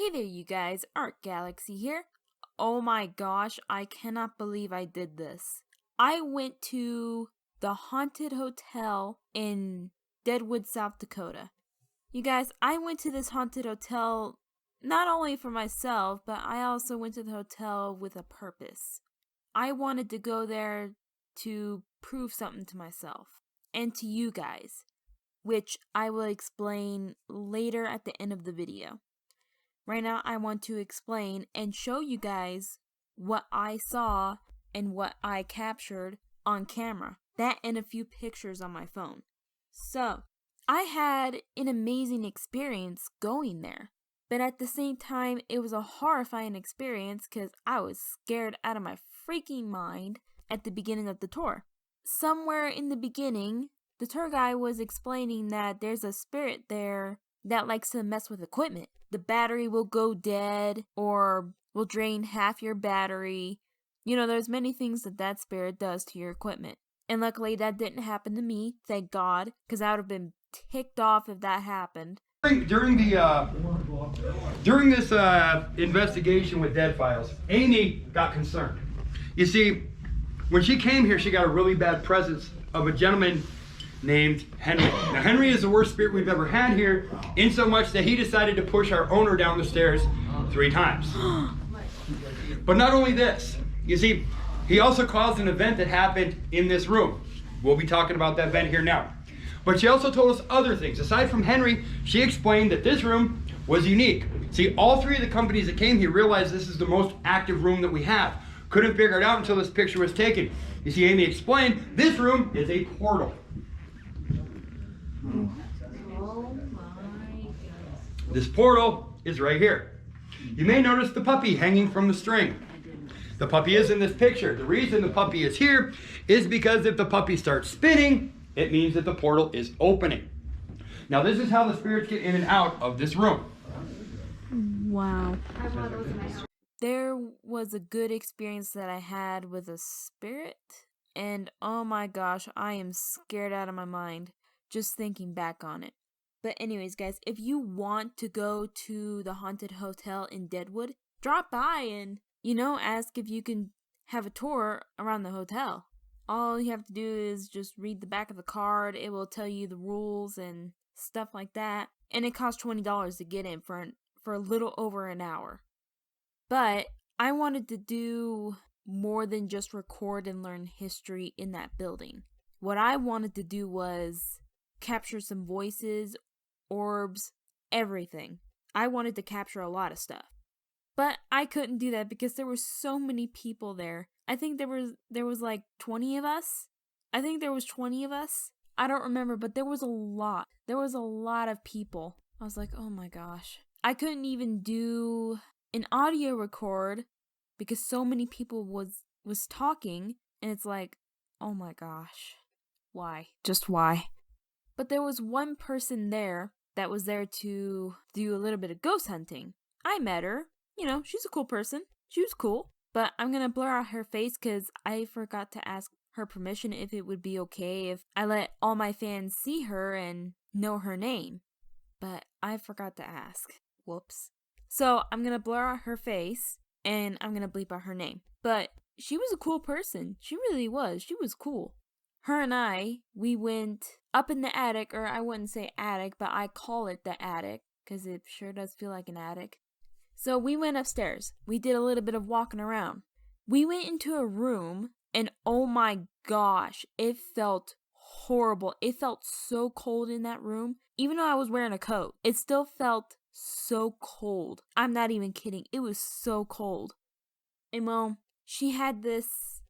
Hey there you guys, Art Galaxy here. Oh my gosh, I cannot believe I did this. I went to the haunted hotel in Deadwood, South Dakota. You guys, I went to this haunted hotel not only for myself, but I also went to the hotel with a purpose. I wanted to go there to prove something to myself and to you guys, which I will explain later at the end of the video. Right now, I want to explain and show you guys what I saw and what I captured on camera. That and a few pictures on my phone. So, I had an amazing experience going there. But at the same time, it was a horrifying experience because I was scared out of my freaking mind at the beginning of the tour. Somewhere in the beginning, the tour guide was explaining that there's a spirit there that likes to mess with equipment. The battery will go dead or will drain half your battery. You know, there's many things that spirit does to your equipment. And luckily that didn't happen to me, thank God, because I would have been ticked off if that happened. During this investigation with Dead Files, Amy got concerned. You see, when she came here, she got a really bad presence of a gentleman named Henry. Now, Henry is the worst spirit we've ever had here, in so much that he decided to push our owner down the stairs 3 times. But not only this, you see, he also caused an event that happened in this room. We'll be talking about that event here now. But she also told us other things. Aside from Henry, she explained that this room was unique. See, all 3 of the companies that came here realized this is the most active room that we have. Couldn't figure it out until this picture was taken. You see, Amy explained, this room is a portal. This portal is right here. You may notice the puppy hanging from the string. The puppy is in this picture. The reason the puppy is here is because if the puppy starts spinning, it means that the portal is opening. Now this is how the spirits get in and out of this room. Wow. There was a good experience that I had with a spirit, and oh my gosh, I am scared out of my mind just thinking back on it. But anyways, guys, if you want to go to the haunted hotel in Deadwood, drop by and, ask if you can have a tour around the hotel. All you have to do is just read the back of the card. It will tell you the rules and stuff like that. And it costs $20 to get in for a little over an hour. But I wanted to do more than just record and learn history in that building. What I wanted to do was capture some voices, orbs, everything. I wanted to capture a lot of stuff. But I couldn't do that because there were so many people there. I think there was like 20 of us. I don't remember, but there was a lot. There was a lot of people. I was like, oh my gosh. I couldn't even do an audio record because so many people was talking, and it's like, oh my gosh. Why? Just why? But there was one person there that was there to do a little bit of ghost hunting. I met her. She's a cool person. She was cool. But I'm going to blur out her face because I forgot to ask her permission if it would be okay if I let all my fans see her and know her name. But I forgot to ask. Whoops. So I'm going to blur out her face and I'm going to bleep out her name. But she was a cool person. She really was. She was cool. Her and we went up in the attic, or I wouldn't say attic, but I call it the attic because it sure does feel like an attic. So we went upstairs. We did a little bit of walking around. We went into a room, and oh my gosh, it felt horrible. It felt so cold in that room. Even though I was wearing a coat, it still felt so cold. I'm not even kidding. It was so cold. And well, she had this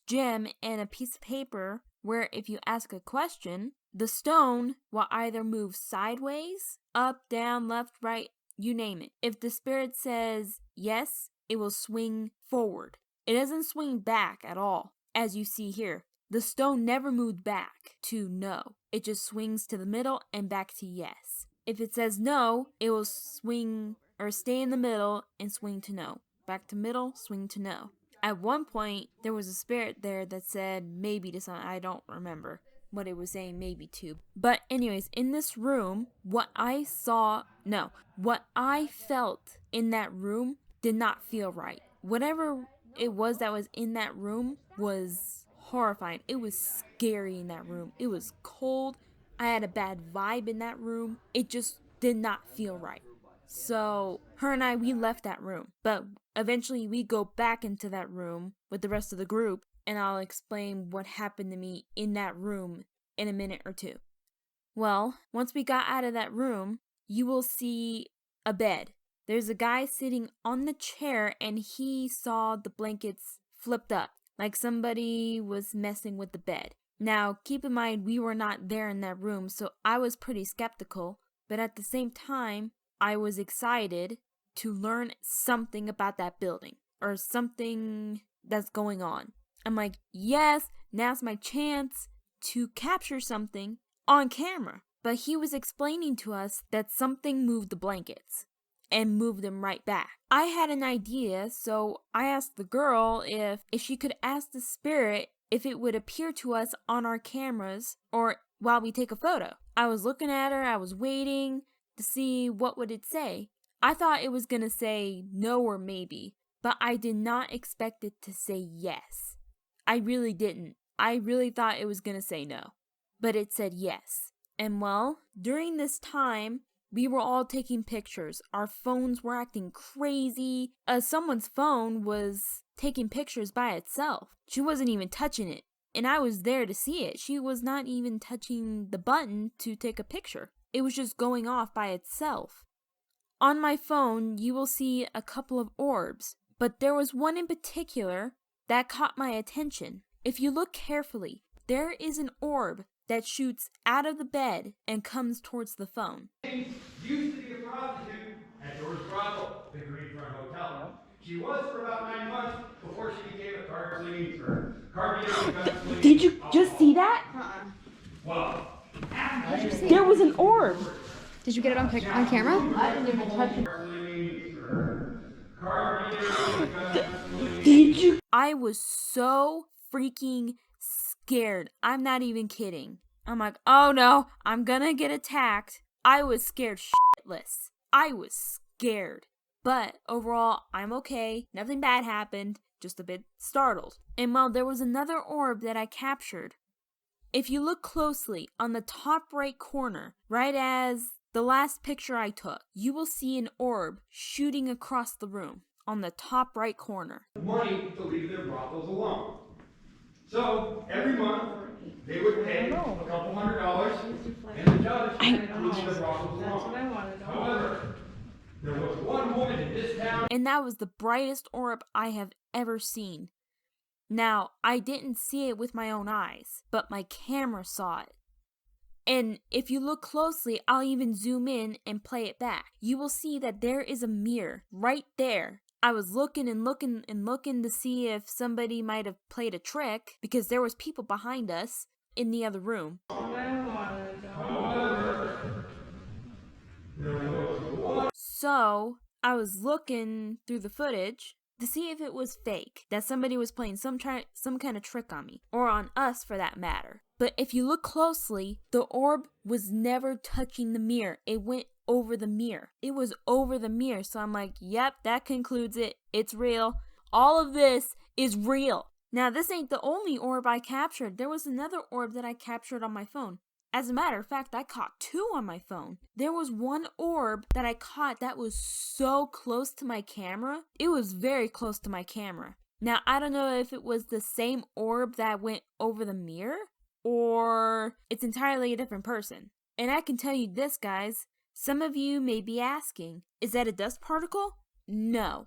gem and a piece of paper where if you ask a question, the stone will either move sideways, up, down, left, right, you name it. If the spirit says yes, it will swing forward. It doesn't swing back at all, as you see here. The stone never moved back to no. It just swings to the middle and back to yes. If it says no, it will swing or stay in the middle and swing to no. Back to middle, swing to no. At one point, there was a spirit there that said maybe to something. I don't remember. what it was saying maybe 2. But anyways, in this room, what I felt in that room did not feel right. Whatever it was that was in that room was horrifying. It was scary in that room. It was cold. I had a bad vibe in that room. It just did not feel right. So her and I, we left that room. But eventually we go back into that room with the rest of the group, and I'll explain what happened to me in that room in a minute or 2. Well, once we got out of that room, you will see a bed. There's a guy sitting on the chair, and he saw the blankets flipped up, like somebody was messing with the bed. Now, keep in mind, we were not there in that room, so I was pretty skeptical, but at the same time, I was excited to learn something about that building, or something that's going on. I'm like, yes, now's my chance to capture something on camera. But he was explaining to us that something moved the blankets and moved them right back. I had an idea, so I asked the girl if she could ask the spirit if it would appear to us on our cameras or while we take a photo. I was looking at her, I was waiting to see what would it say. I thought it was gonna say no or maybe, but I did not expect it to say yes. I really didn't. I really thought it was gonna say no, but it said yes. And well, during this time, we were all taking pictures. Our phones were acting crazy. Someone's phone was taking pictures by itself. She wasn't even touching it, and I was there to see it. She was not even touching the button to take a picture. It was just going off by itself. On my phone, you will see a couple of orbs, but there was one in particular that caught my attention. If you look carefully, there is an orb that shoots out of the bed and comes towards the phone. Used to be a prostitute at George Brothel, the Greenfront Hotel. She was for about 9 months before she became a car cleaning or car dealing. Did you just see that? Well, There was an orb. Did you get it on camera? I didn't even touch it. I was so freaking scared. I'm not even kidding. I'm like, oh no, I'm gonna get attacked. I was scared shitless. I was scared. But overall, I'm okay. Nothing bad happened. Just a bit startled. And well, there was another orb that I captured. If you look closely on the top right corner, right as the last picture I took, you will see an orb shooting across the room on the top right corner. Money to leave their brothels alone. So every month they would pay a couple $100, and the judge would leave their brothels alone. However, there was one woman in this town, and that was the brightest orb I have ever seen. Now, I didn't see it with my own eyes, but my camera saw it. And if you look closely, I'll even zoom in and play it back. You will see that there is a mirror right there. I was looking and looking and looking to see if somebody might have played a trick because there was people behind us in the other room. So, I was looking through the footage to see if it was fake, that somebody was playing some kind of trick on me, or on us for that matter. But if you look closely, the orb was never touching the mirror. It went over the mirror. It was over the mirror. So I'm like, yep, that concludes it. It's real. All of this is real. Now, this ain't the only orb I captured. There was another orb that I captured on my phone. As a matter of fact, I caught 2 on my phone. There was one orb that I caught that was so close to my camera. It was very close to my camera. Now, I don't know if it was the same orb that went over the mirror, or it's entirely a different person. And I can tell you this, guys. Some of you may be asking, is that a dust particle? No.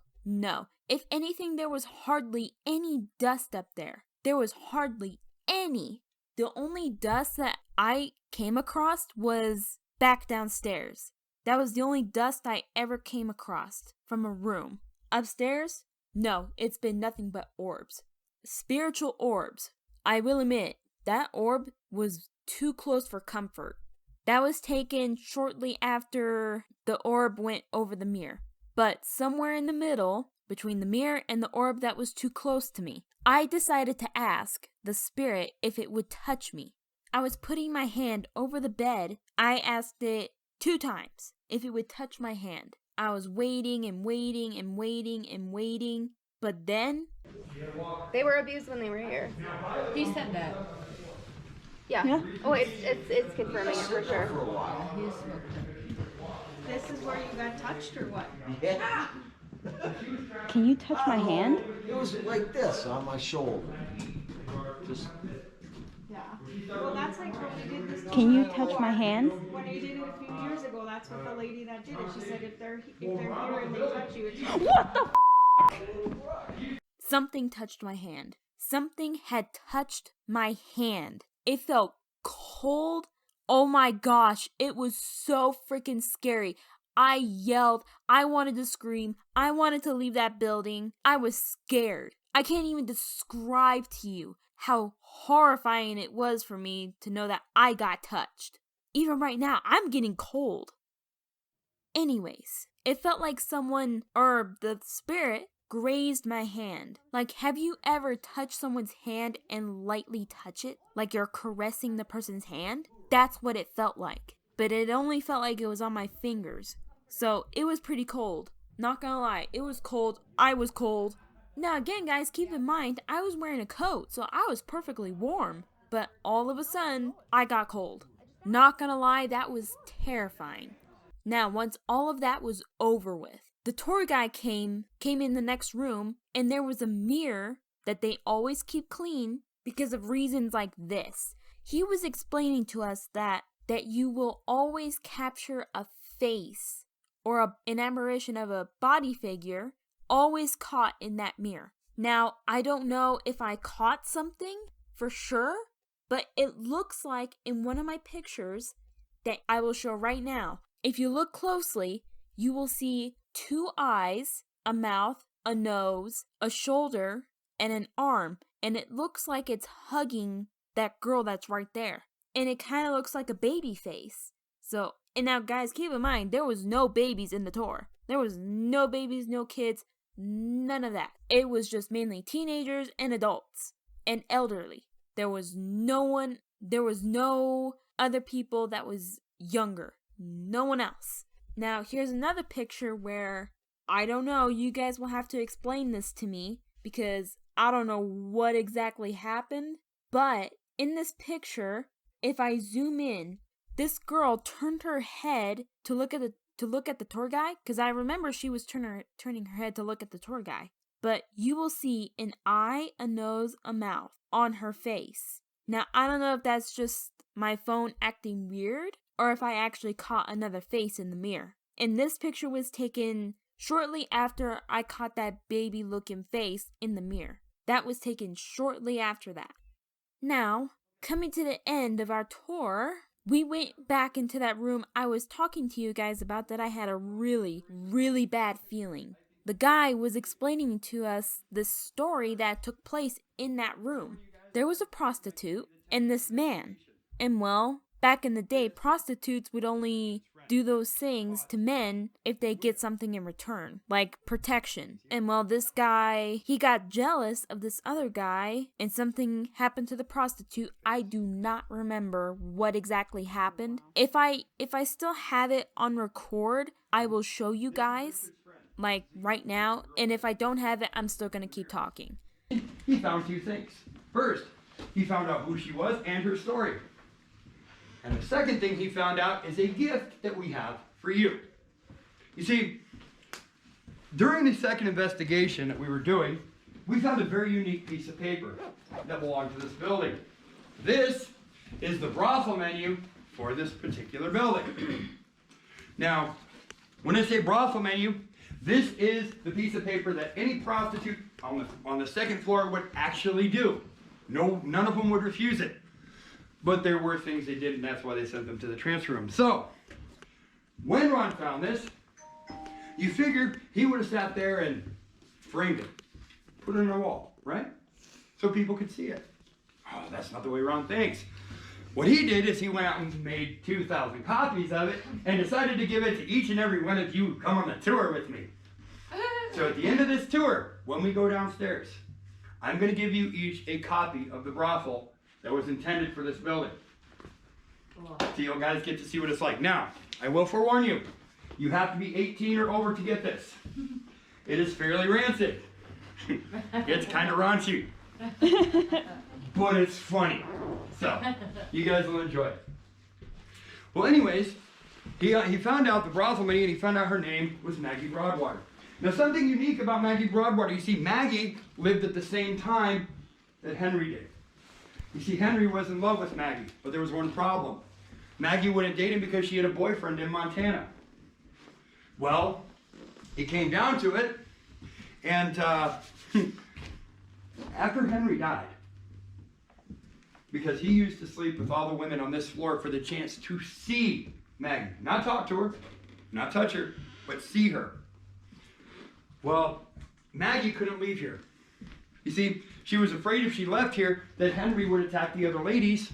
If anything, there was hardly any dust up there. There was hardly any. The only dust that I came across was back downstairs. That was the only dust I ever came across from a room. Upstairs? No, it's been nothing but orbs. Spiritual orbs. I will admit, that orb was too close for comfort. That was taken shortly after the orb went over the mirror. But somewhere in the middle, between the mirror and the orb that was too close to me, I decided to ask the spirit if it would touch me. I was putting my hand over the bed, I asked it 2 times if it would touch my hand. I was waiting and waiting and waiting and waiting, but then... They were abused when they were here. He said that. Yeah. Oh, it's confirming it for sure. For a while. This is where you got touched or what? Yeah. Can you touch my hand? It was like this on my shoulder. Just Yeah. Well, that's like when we did this. Can you touch my hand? When we did it a few years ago, that's what the lady that did it. She said if they're here and they touch you, it's What the Something touched my hand. Something had touched my hand. It felt cold. Oh my gosh, it was so freaking scary. I yelled. I wanted to scream. I wanted to leave that building. I was scared. I can't even describe to you how horrifying it was for me to know that I got touched. Even right now, I'm getting cold. Anyways, it felt like someone, or the spirit, grazed my hand. Like, have you ever touched someone's hand and lightly touch it? Like you're caressing the person's hand? That's what it felt like. But it only felt like it was on my fingers. So it was pretty cold. Not gonna lie, it was cold. I was cold. Now again, guys, keep in mind, I was wearing a coat, so I was perfectly warm. But all of a sudden, I got cold. Not gonna lie, that was terrifying. Now, once all of that was over with, the tour guy came in the next room, and there was a mirror that they always keep clean because of reasons like this. He was explaining to us that you will always capture a face or an apparition of a body figure always caught in that mirror. Now, I don't know if I caught something for sure, but it looks like in one of my pictures that I will show right now. If you look closely, you will see 2 eyes, a mouth, a nose, a shoulder, and an arm. And it looks like it's hugging that girl that's right there. And it kind of looks like a baby face. So, and now guys, keep in mind, there was no babies in the tour. There was no babies, no kids, none of that. It was just mainly teenagers and adults and elderly. There was no other people that was younger. No one else. Now, here's another picture where, I don't know, you guys will have to explain this to me because I don't know what exactly happened. But in this picture, if I zoom in, this girl turned her head to look at the tour guide, because I remember she was turning her head to look at the tour guide. But you will see an eye, a nose, a mouth on her face. Now, I don't know if that's just my phone acting weird, or if I actually caught another face in the mirror. And this picture was taken shortly after I caught that baby-looking face in the mirror. That was taken shortly after that. Now, coming to the end of our tour, we went back into that room I was talking to you guys about that I had a really, really bad feeling. The guy was explaining to us the story that took place in that room. There was a prostitute and this man. And well, back in the day, prostitutes would only do those things to men if they get something in return, like protection. And well, this guy, he got jealous of this other guy and something happened to the prostitute. I do not remember what exactly happened. If I still have it on record, I will show you guys, like right now. And if I don't have it, I'm still gonna keep talking. He found 2 things. First, he found out who she was and her story. And the second thing he found out is a gift that we have for you. You see, during the second investigation that we were doing, we found a very unique piece of paper that belonged to this building. This is the brothel menu for this particular building. Now, when I say brothel menu, this is the piece of paper that any prostitute on the second floor would actually do. No, none of them would refuse it. But there were things they did, and that's why they sent them to the transfer room. So, when Ron found this, you figure he would have sat there and framed it, put it on a wall, right? So people could see it. Oh, that's not the way Ron thinks. What he did is he went out and made 2,000 copies of it and decided to give it to each and every one of you who come on the tour with me. So at the end of this tour, when we go downstairs, I'm going to give you each a copy of the brothel that was intended for this building. So you guys get to see what it's like. Now, I will forewarn you, you have to be 18 or over to get this. It is fairly rancid. It's kind of raunchy. But it's funny. So, you guys will enjoy it. Well, anyways, he found out the brothel lady, and he found out her name was Maggie Broadwater. Now, something unique about Maggie Broadwater, you see, Maggie lived at the same time that Henry did. You see, Henry was in love with Maggie, but there was one problem. Maggie wouldn't date him because she had a boyfriend in Montana. Well, it came down to it, and after Henry died, because he used to sleep with all the women on this floor for the chance to see Maggie. Not talk to her, not touch her, but see her. Well, Maggie couldn't leave here. You see, she was afraid if she left here that Henry would attack the other ladies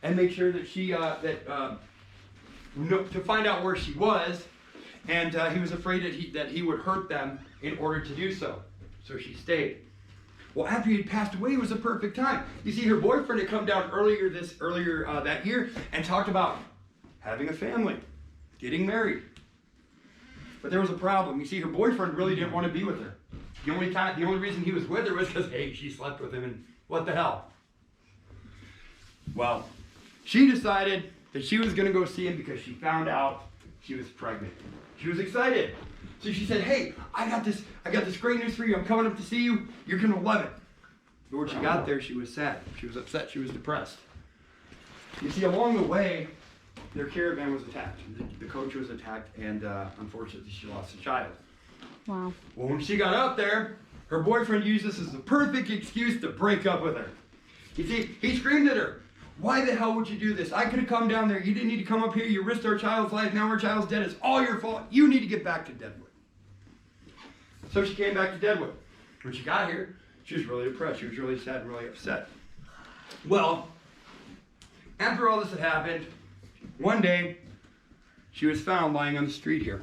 and make sure that to find out where she was, and he was afraid that he would hurt them in order to do so. So she stayed. Well, after he had passed away, it was a perfect time. You see, her boyfriend had come down earlier that year and talked about having a family, getting married. But there was a problem. You see, her boyfriend really didn't want to be with her. The only reason he was with her was because, hey, she slept with him, and what the hell? Well, she decided that she was going to go see him because she found out she was pregnant. She was excited. So she said, hey, I got this great news for you. I'm coming up to see you. You're going to love it. But when she got there, she was sad. She was upset. She was depressed. You see, along the way, their caravan was attacked. The coach was attacked, and unfortunately, she lost a child. Wow. Well, when she got up there, her boyfriend used this as the perfect excuse to break up with her. You see, he screamed at her, why the hell would you do this? I could have come down there. You didn't need to come up here. You risked our child's life. Now our child's dead. It's all your fault. You need to get back to Deadwood. So she came back to Deadwood. When she got here, she was really depressed. She was really sad and really upset. Well, after all this had happened, one day, she was found lying on the street here.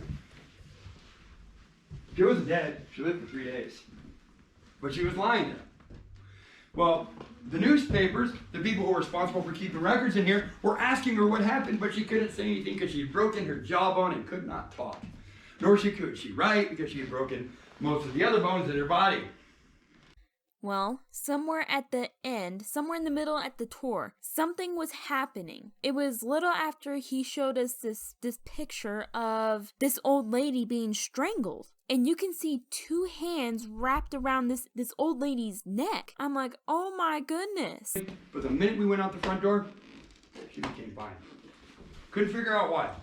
She wasn't dead. She lived for 3 days. But she was lying there. Well, the newspapers, the people who were responsible for keeping records in here, were asking her what happened, but she couldn't say anything because she had broken her jawbone and could not talk. Nor could she write because she had broken most of the other bones in her body. Well, somewhere at the end, somewhere in the middle at the tour, something was happening. It was little after he showed us this picture of this old lady being strangled. And you can see 2 hands wrapped around this old lady's neck. I'm like, oh my goodness. But the minute we went out the front door, she became fine. Couldn't figure out why.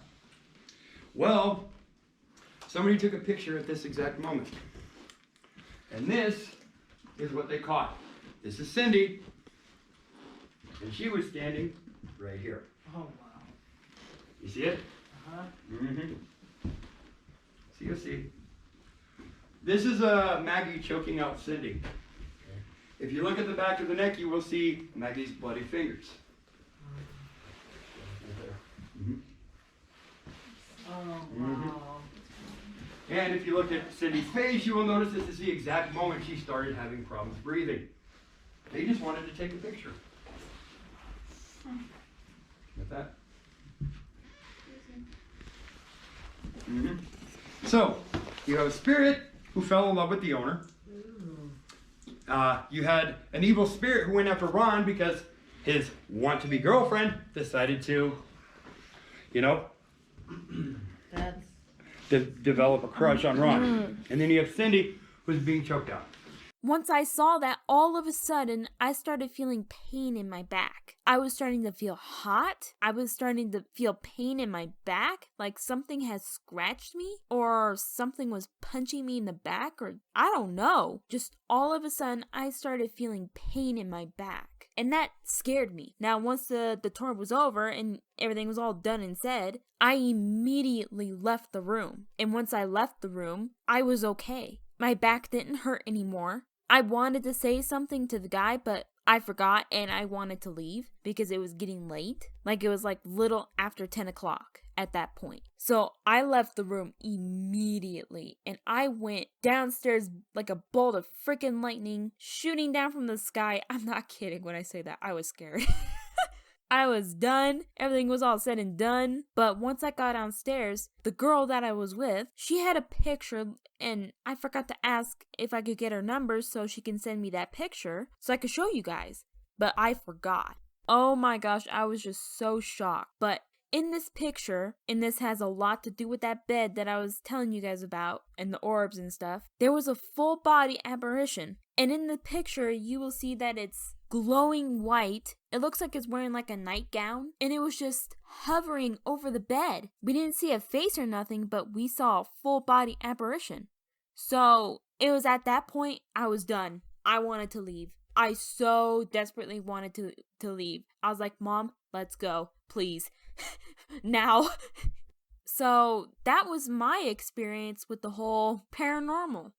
Well, somebody took a picture at this exact moment. And this is what they caught. This is Cindy. And she was standing right here. Oh, wow. You see it? Uh-huh. Mm-hmm. See, you'll see. This is Maggie choking out Cindy. Okay. If you look at the back of the neck, you will see Maggie's bloody fingers. Right there. Mm-hmm. Oh, wow. Mm-hmm. And if you look at Cindy's face, you will notice this is the exact moment she started having problems breathing. They just wanted to take a picture. Get that? Mm-hmm. So, you have a spirit who fell in love with the owner. You had an evil spirit who went after Ron because his want-to-be girlfriend decided to, develop a crush on Ron. And then you have Cindy, who's being choked out. Once I saw that, all of a sudden, I started feeling pain in my back. I was starting to feel hot. I was starting to feel pain in my back, like something had scratched me, or something was punching me in the back, or I don't know. Just all of a sudden, I started feeling pain in my back. And that scared me. Now, once the tour was over and everything was all done and said, I immediately left the room. And once I left the room, I was okay. My back didn't hurt anymore. I wanted to say something to the guy, but I forgot and I wanted to leave because it was getting late. Like it was like little after 10 o'clock at that point. So I left the room immediately and I went downstairs like a bolt of freaking lightning shooting down from the sky. I'm not kidding when I say that. I was scared. I was done. Everything was all said and done. But once I got downstairs, the girl that I was with, she had a picture, and I forgot to ask if I could get her number so she can send me that picture so I could show you guys. But I forgot. Oh my gosh, I was just so shocked. But in this picture, and this has a lot to do with that bed that I was telling you guys about, and the orbs and stuff, there was a full body apparition. And in the picture, you will see that it's glowing white. It looks like it's wearing like a nightgown, and it was just hovering over the bed. We didn't see a face or nothing, but we saw a full body apparition. So it was at that point I was done. I wanted to leave. I so desperately wanted to leave. I was like, Mom, let's go, please. Now. So that was my experience with the whole paranormal.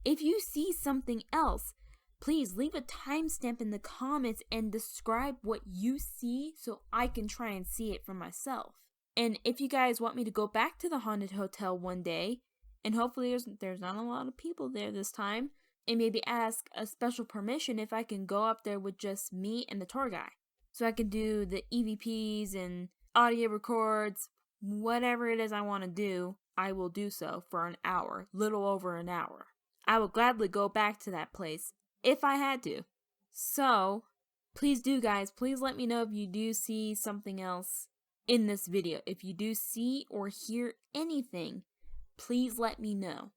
If you see something else, please leave a timestamp in the comments and describe what you see so I can try and see it for myself. And if you guys want me to go back to the haunted hotel one day, and hopefully there's not a lot of people there this time, and maybe ask a special permission if I can go up there with just me and the tour guy. So I can do the EVPs and audio records, whatever it is I want to do, I will do so for an hour, little over an hour. I will gladly go back to that place if I had to. So, please do guys, please let me know if you do see something else in this video. If you do see or hear anything, please let me know.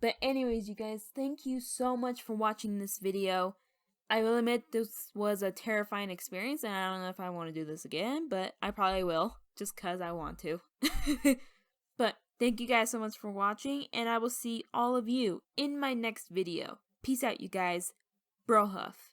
But anyways, you guys, thank you so much for watching this video. I will admit this was a terrifying experience, and I don't know if I want to do this again, but I probably will, just because I want to. But thank you guys so much for watching, and I will see all of you in my next video. Peace out, you guys. Brohuff.